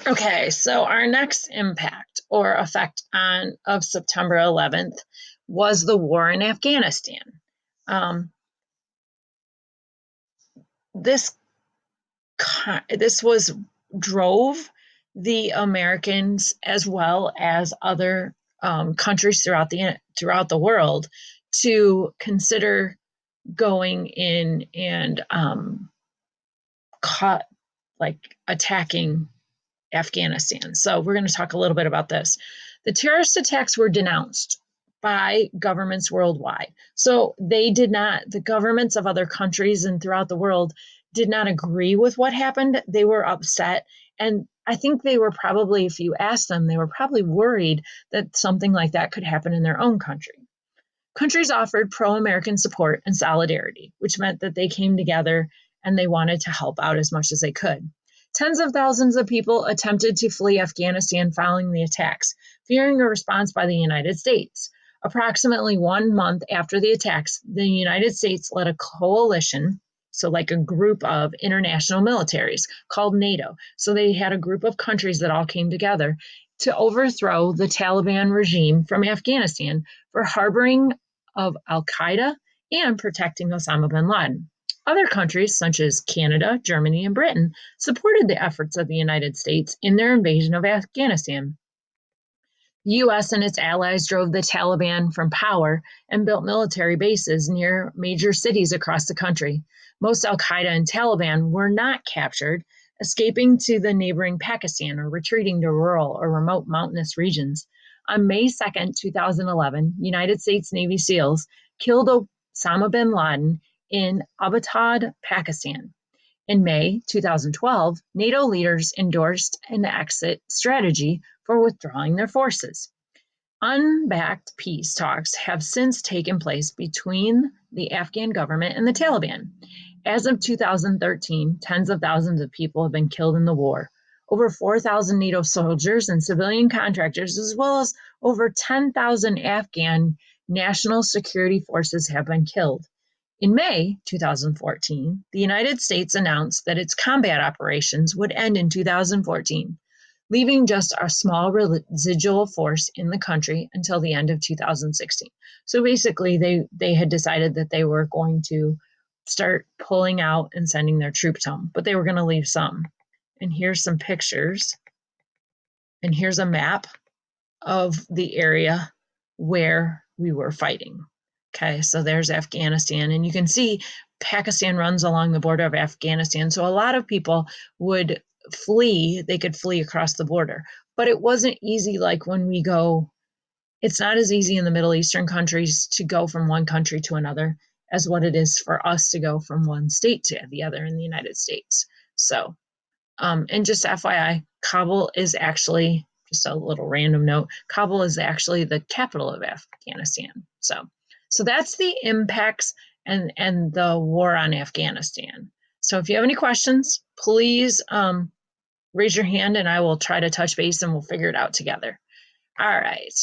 Okay, so our next impact or effect of September 11th was the war in Afghanistan. Um, this this was drove the Americans as well as other countries throughout the world to consider going in and caught like attacking Afghanistan. So we're going to talk a little bit about this. The terrorist attacks were denounced by governments worldwide. So the governments of other countries and throughout the world did not agree with what happened. They were upset. And I think they were probably, if you asked them, they were probably worried that something like that could happen in their own country. Countries offered pro American support and solidarity, which meant that they came together and they wanted to help out as much as they could. Tens of thousands of people attempted to flee Afghanistan following the attacks, fearing a response by the United States. Approximately 1 month after the attacks, the United States led a coalition, so like a group of international militaries called NATO. So they had a group of countries that all came together to overthrow the Taliban regime from Afghanistan for harboring of Al Qaeda and protecting Osama bin Laden. Other countries, such as Canada, Germany, and Britain, supported the efforts of the United States in their invasion of Afghanistan. The US and its allies drove the Taliban from power and built military bases near major cities across the country. Most Al Qaeda and Taliban were not captured, escaping to the neighboring Pakistan or retreating to rural or remote mountainous regions. On May 2nd, 2011, United States Navy SEALs killed Osama bin Laden in Abbottabad, Pakistan. In May 2012, NATO leaders endorsed an exit strategy for withdrawing their forces. Unbacked peace talks have since taken place between the Afghan government and the Taliban. As of 2013, tens of thousands of people have been killed in the war. Over 4,000 NATO soldiers and civilian contractors, as well as over 10,000 Afghan national security forces, have been killed. In May 2014, the United States announced that its combat operations would end in 2014, leaving just a small residual force in the country until the end of 2016. So basically, they had decided that they were going to start pulling out and sending their troops home, but they were going to leave some. And here's some pictures, and here's a map of the area where we were fighting. Okay, so there's Afghanistan, and you can see Pakistan runs along the border of Afghanistan. So a lot of people would flee, they could flee across the border. But it wasn't easy like when we go, it's not as easy in the Middle Eastern countries to go from one country to another as what it is for us to go from one state to the other in the United States. So and just FYI, Kabul is actually, just a little random note, Kabul is actually the capital of Afghanistan. So that's the impacts and the war on Afghanistan. So if you have any questions, please raise your hand and I will try to touch base and we'll figure it out together. All right.